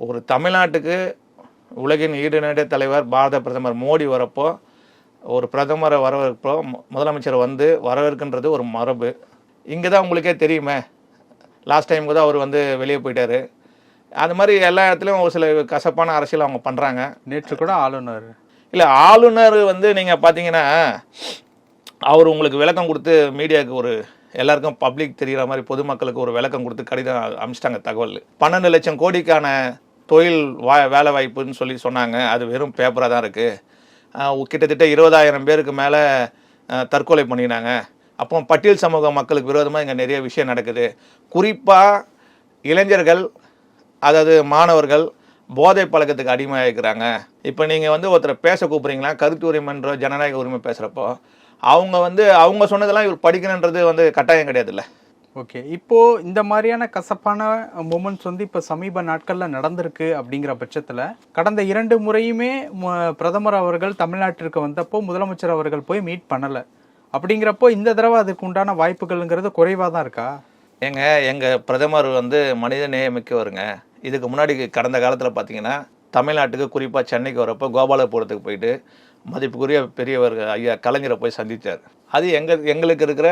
ஒரு தமிழ்நாட்டுக்கு உலகின் ஈடுநடை தலைவர் பாரத பிரதமர் மோடி வரப்போ ஒரு பிரதமரை வரவேற்போ முதலமைச்சர் வந்து வரவேற்கின்றது ஒரு மரபு. இங்கே தான் உங்களுக்கே தெரியுமே, லாஸ்ட் டைம் கூட அவர் வந்து வெளியே போயிட்டார். அது மாதிரி எல்லா இடத்துலையும் ஒரு சில கசப்பான அரசியல் அவங்க பண்ணுறாங்க. நேற்று கூட ஆளுநர் இல்லை, ஆளுநர் வந்து நீங்கள் பார்த்தீங்கன்னா அவர் உங்களுக்கு விளக்கம் கொடுத்து மீடியாவுக்கு ஒரு எல்லாருக்கும் பப்ளிக் தெரிகிற மாதிரி பொதுமக்களுக்கு ஒரு விளக்கம் கொடுத்து கடிதம் அனுப்பிச்சிட்டாங்க. தகவல் 12 லட்சம் கோடிக்கான தொழில் வேலை வாய்ப்புன்னு சொல்லி சொன்னாங்க. அது வெறும் பேப்பராக தான் இருக்குது. கிட்டத்தட்ட 20,000 பேருக்கு மேலே தற்கொலை பண்ணினாங்க. அப்போ பட்டியல் சமூக மக்களுக்கு விரோதமாக இங்கே நிறைய விஷயம் நடக்குது. குறிப்பாக இளைஞர்கள், அதாவது மாணவர்கள் போதை பழக்கத்துக்கு அடிமையாகிறாங்க. இப்போ நீங்கள் வந்து ஒருத்தரை பேச கூப்பிட்றீங்களா, கருத்து உரிமைன்ற ஜனநாயக உரிமை பேசுகிறப்போ அவங்க வந்து அவங்க சொன்னதெல்லாம் இவர் படிக்கணுன்றது வந்து கட்டாயம் கிடையாதுல்ல. ஓகே, இப்போது இந்த மாதிரியான கசப்பான மூமெண்ட்ஸ் வந்து இப்போ சமீப நாட்களில் நடந்திருக்கு. அப்படிங்கிற பட்சத்தில் கடந்த 2 முறையுமே பிரதமர் அவர்கள் தமிழ்நாட்டிற்கு வந்தப்போ முதலமைச்சர் அவர்கள் போய் மீட் பண்ணலை. அப்படிங்கிறப்போ இந்த தடவை அதுக்கு உண்டான வாய்ப்புகள்ங்கிறது குறைவாக தான் இருக்கா? எங்கள் பிரதமர் வந்து மனித நேயமிக்கவருங்க. இதுக்கு முன்னாடி கடந்த காலத்தில் பார்த்தீங்கன்னா தமிழ்நாட்டுக்கு குறிப்பாக சென்னைக்கு வரப்போ கோபாலபுரத்துக்கு போயிட்டு மதிப்புக்குரிய பெரியவர் ஐயா கலைஞரை போய் சந்தித்தார். அது எங்களுக்கு இருக்கிற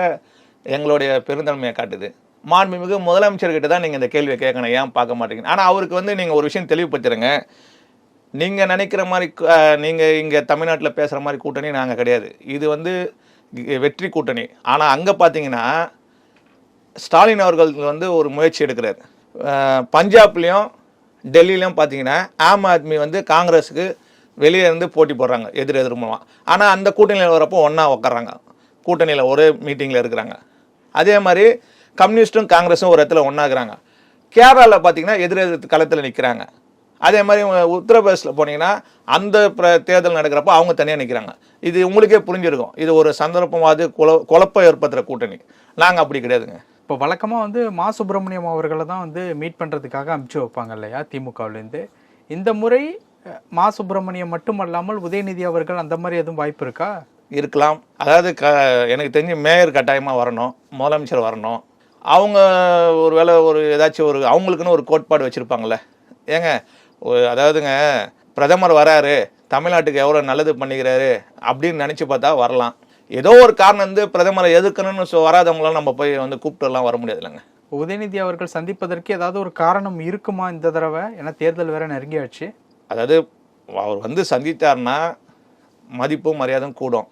எங்களுடைய பெருந்தன்மையை காட்டுது. மாண்புமிகு முதலமைச்சர்கிட்ட தான் நீங்கள் இந்த கேள்வியை கேட்கணும், ஏன் பார்க்க மாட்டீங்க. ஆனால் அவருக்கு வந்து நீங்கள் ஒரு விஷயம் தெளிவுபடுத்துருங்க. நீங்கள் நினைக்கிற மாதிரி நீங்கள் இங்கே தமிழ்நாட்டில் பேசுகிற மாதிரி கூட்டணி நாங்கள் கிடையாது. இது வந்து வெற்றி கூட்டணி. ஆனால் அங்கே பார்த்தீங்கன்னா ஸ்டாலின் அவர்கள் வந்து ஒரு முயற்சி எடுக்கிறார். பஞ்சாப்லேயும் டெல்லியிலையும் பார்த்தீங்கன்னா ஆம் ஆத்மி வந்து காங்கிரஸுக்கு வெளியே இருந்து போட்டி போடுறாங்க எதிர்முகமாக. ஆனால் அந்த கூட்டணியில் வரப்போ ஒன்றா உட்காறாங்க, கூட்டணியில் ஒரே மீட்டிங்கில் இருக்கிறாங்க. அதே மாதிரி கம்யூனிஸ்ட்டும் காங்கிரஸும் ஒரு இடத்துல ஒன்றாகிறாங்க. கேரளாவில் பார்த்தீங்கன்னா எதிர் களத்தில் நிற்கிறாங்க. அதே மாதிரி உத்தரப்பிரதேசில் போனீங்கன்னா அந்த தேர்தல் நடக்கிறப்போ அவங்க தனியாக நிற்கிறாங்க. இது உங்களுக்கே புரிஞ்சிருக்கும். இது ஒரு சந்தர்ப்பமாவது குழப்பம் ஏற்படுத்துகிற கூட்டணி. நாங்கள் அப்படி கிடையாதுங்க. இப்போ வழக்கமாக வந்து மா சுப்பிரமணியம் அவர்களை தான் வந்து மீட் பண்ணுறதுக்காக அனுப்பிச்சு வைப்பாங்க இல்லையா திமுகவிலேருந்து. இந்த முறை மா சுப்பிரமணியம் மட்டுமல்லாமல் உதயநிதி அவர்கள் அந்த மாதிரி எதுவும் வாய்ப்பு இருக்கா? இருக்கலாம். அதாவது எனக்கு தெரிஞ்சு மேயர் கட்டாயமாக வரணும், முதலமைச்சர் வரணும். அவங்க ஒரு வேளை ஒரு ஏதாச்சும் ஒரு அவங்களுக்குன்னு ஒரு கோட்பாடு வச்சுருப்பாங்கள்ல. அதாவதுங்க பிரதமர் வராரு, தமிழ்நாட்டுக்கு எவ்வளோ நல்லது பண்ணிக்கிறாரு அப்படின்னு நினச்சி பார்த்தா வரலாம். ஏதோ ஒரு காரணம் வந்து பிரதமரை எதிர்க்கணும்னு வராதவங்களாம் நம்ம போய் வந்து கூப்பிட்டுலாம் வர முடியாது இல்லைங்க. உதயநிதி அவர்கள் சந்திப்பதற்கு ஏதாவது ஒரு காரணம் இருக்குமா இந்த தடவை? ஏன்னா தேர்தல் வேற நெருங்கியாச்சு. அதாவது அவர் வந்து சந்தித்தார்னா மதிப்பும் மரியாதையும் கூடும்.